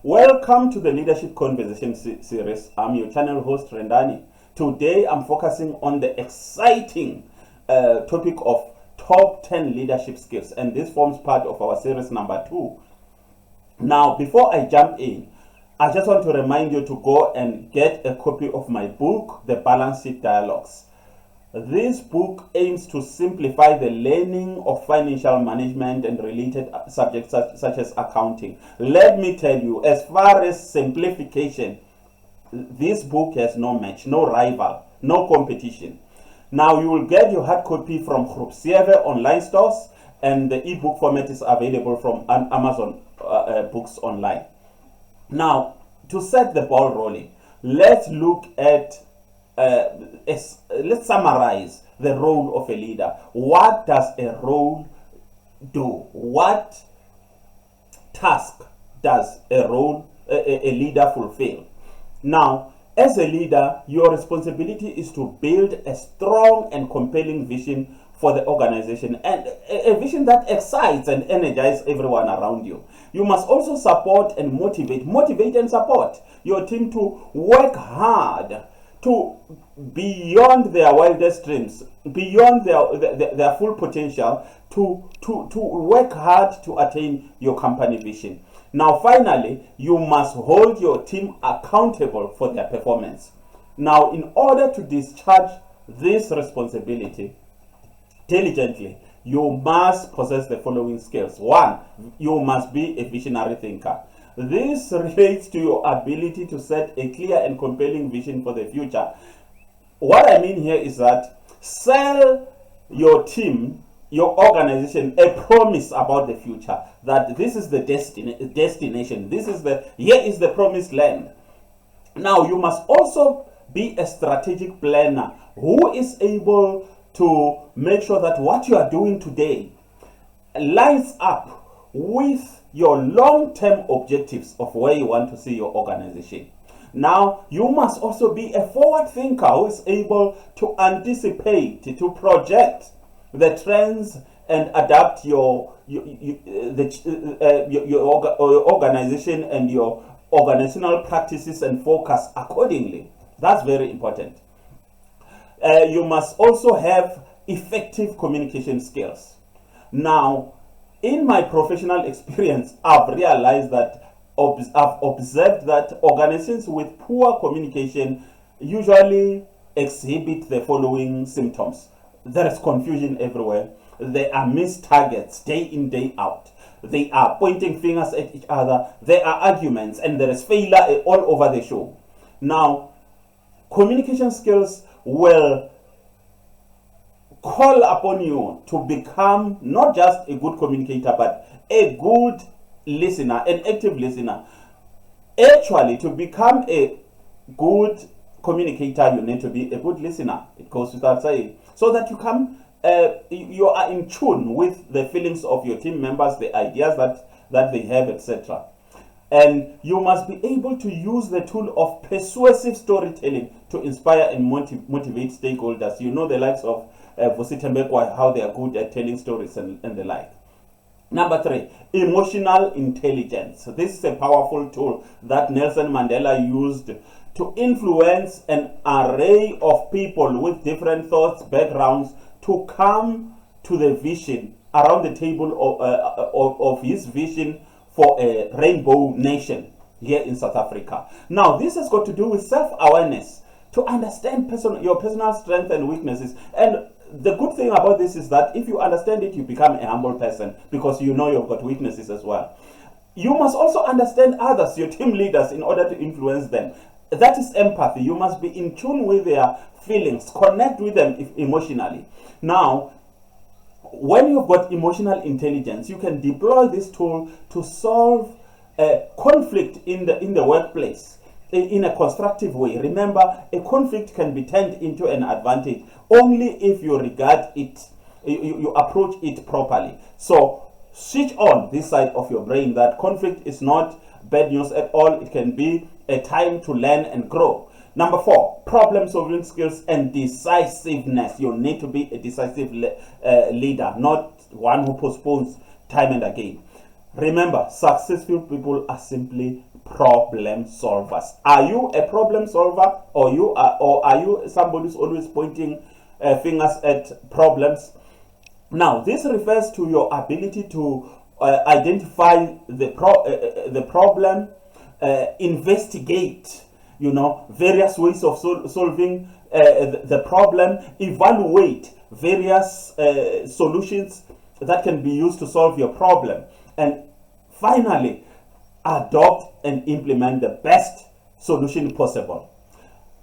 Welcome to the Leadership Conversation series. I'm your channel host, Rendani. Today I'm focusing on the exciting topic of top 10 leadership skills, and this forms part of our series number 2. Now, before I jump in, I just want to remind you to go and get a copy of my book, The Balance Sheet Dialogues. This book aims to simplify the learning of financial management and related subjects such as accounting. Let me tell you, as far as simplification, this book has no match, no rival, no competition. Now, you will get your hard copy from Group 7 online stores, and the ebook format is available from Amazon Books Online. Now, to set the ball rolling, let's look at let's summarize the role of a leader. What does a role do? What task does a leader fulfill? Now, as a leader, your responsibility is to build a strong and compelling vision for the organization, and a vision that excites and energizes everyone around you. You must also support and motivate and support your team to work hard, to beyond their wildest dreams, beyond their full potential, to work hard to attain your company vision. Now, finally, you must hold your team accountable for their performance. Now, in order to discharge this responsibility diligently, you must possess the following skills. 1, you must be a visionary thinker. This relates to your ability to set a clear and compelling vision for the future. What I mean here is that sell your team, your organization, a promise about the future, that this is the destination, here is the promised land. Now, you must also be a strategic planner who is able to make sure that what you are doing today lines up with your long-term objectives of where you want to see your organization. Now, you must also be a forward thinker who is able to anticipate, to project the trends and adapt your organization and your organizational practices and focus accordingly. That's very important. You must also have effective communication skills. Now, in my professional experience, I've realized that I've observed that organizations with poor communication usually exhibit the following symptoms. There is confusion everywhere. There are missed targets day in, day out. They are pointing fingers at each other. There are arguments, and there is failure all over the show. Now, communication skills will call upon you to become not just a good communicator, but a good listener, an active listener. Actually, to become a good communicator, you need to be a good listener. It goes without saying, so that you are in tune with the feelings of your team members, the ideas that they have, etc. And you must be able to use the tool of persuasive storytelling to inspire and motivate stakeholders. You know the likes of Vositembekwa, how they are good at telling stories and the like. Number 3, emotional intelligence. This is a powerful tool that Nelson Mandela used to influence an array of people with different thoughts, backgrounds, to come to the vision around the table of his vision for a rainbow nation here in South Africa. Now, this has got to do with self-awareness, to understand your personal strengths and weaknesses. And the good thing about this is that if you understand it, you become a humble person, because you know you've got weaknesses as well. You must also understand others, your team leaders, in order to influence them. That is empathy. You must be in tune with their feelings, connect with them emotionally. Now, when you've got emotional intelligence, you can deploy this tool to solve conflict in the workplace in a constructive way. Remember, a conflict can be turned into an advantage only if you regard it, you approach it properly. So switch on this side of your brain that conflict is not bad news at all. It can be a time to learn and grow. Number 4, problem solving skills and decisiveness. You need to be a decisive leader, not one who postpones time and again. Remember, successful people are simply problem solvers. Are you a problem solver, or are you somebody who's always pointing fingers at problems? Now, this refers to your ability to identify the problem, investigate, various ways of solving the problem, evaluate various solutions that can be used to solve your problem, and finally, adopt and implement the best solution possible.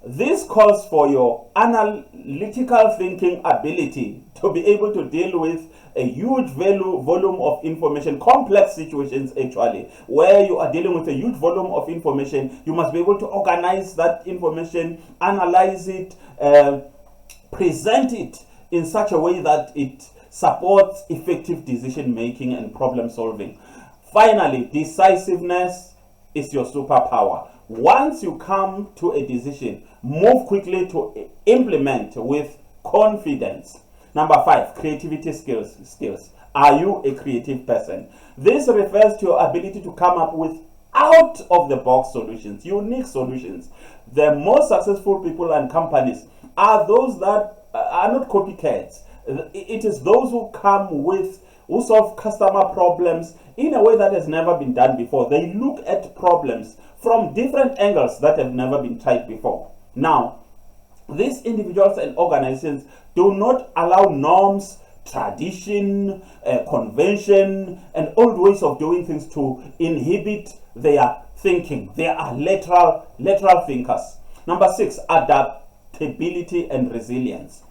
This calls for your analytical thinking ability to be able to deal with a huge volume of information, complex situations actually, where you are dealing with a huge volume of information. You must be able to organize that information, analyze it, present it in such a way that it supports effective decision making and problem solving. Finally, decisiveness is your superpower. Once you come to a decision, move quickly to implement with confidence. Number 5, creativity skills. Are you a creative person? This refers to your ability to come up with out of the box solutions, unique solutions. The most successful people and companies are those that are not copycats. It is those who who solve customer problems in a way that has never been done before. They look at problems from different angles that have never been tried before. Now, these individuals and organizations do not allow norms, tradition, convention, and old ways of doing things to inhibit their thinking. They are lateral thinkers. Number 6, adaptability and resilience.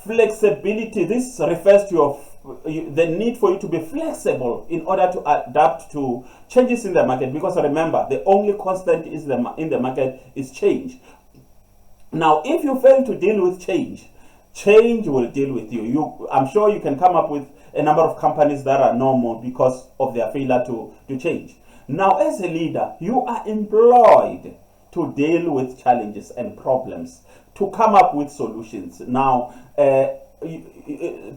Flexibility. This refers to the need for you to be flexible in order to adapt to changes in the market, because remember, the only constant in the market is change. Now, if you fail to deal with change will deal with you. I'm sure you can come up with a number of companies that are no more because of their failure to change. Now, as a leader, you are employed to deal with challenges and problems, to come up with solutions. Now,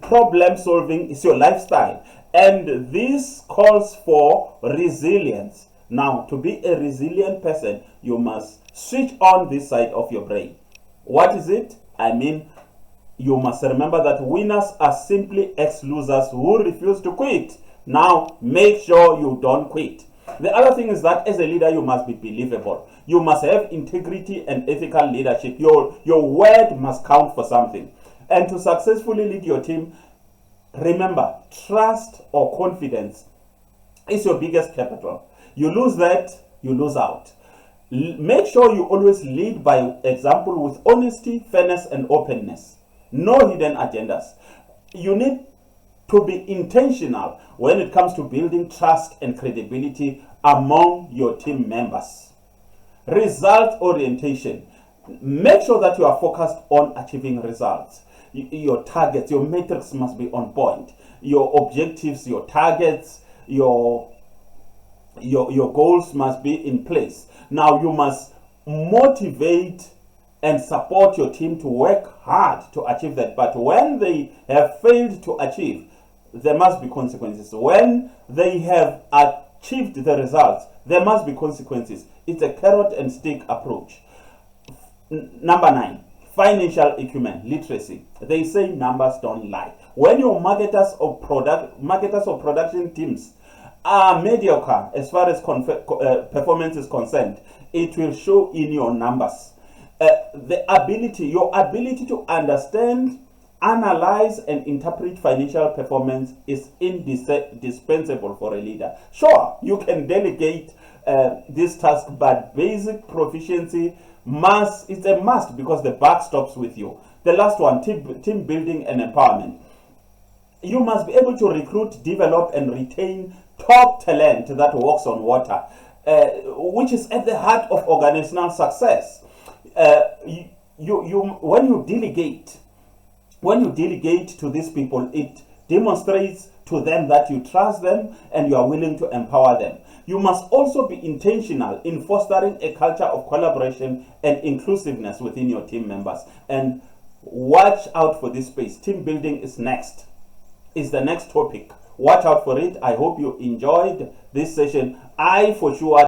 problem solving is your lifestyle, and this calls for resilience. Now, to be a resilient person, you must switch on this side of your brain. What is it? I mean, you must remember that winners are simply ex-losers who refuse to quit. Now, make sure you don't quit. The other thing is that as a leader, you must be believable. You must have integrity and ethical leadership. Your word must count for something. And to successfully lead your team, remember, trust or confidence is your biggest capital. You lose that, you lose out. Make sure you always lead by example with honesty, fairness, and openness. No hidden agendas. You need to be intentional when it comes to building trust and credibility among your team members. Result orientation. Make sure that you are focused on achieving results. Your targets, your metrics must be on point. Your objectives, your targets, your goals must be in place. Now, you must motivate and support your team to work hard to achieve that. But when they have failed to achieve, there must be consequences. When they have achieved the results, there must be consequences. It's a carrot and stick approach. Number 9, financial acumen, literacy. They say numbers don't lie. When your marketers or production teams are mediocre as far as performance is concerned, it will show in your numbers. Your ability to understand, analyze, and interpret financial performance is indispensable for a leader. Sure, you can delegate this task, but basic proficiency it's a must, because the buck stops with you. The last one, team building and empowerment. You must be able to recruit, develop, and retain top talent that walks on water, which is at the heart of organizational success. When you delegate to these people, it demonstrates to them that you trust them and you are willing to empower them. You must also be intentional in fostering a culture of collaboration and inclusiveness within your team members. And watch out for this space. Team building is the next topic. Watch out for it. I hope you enjoyed this session. I for sure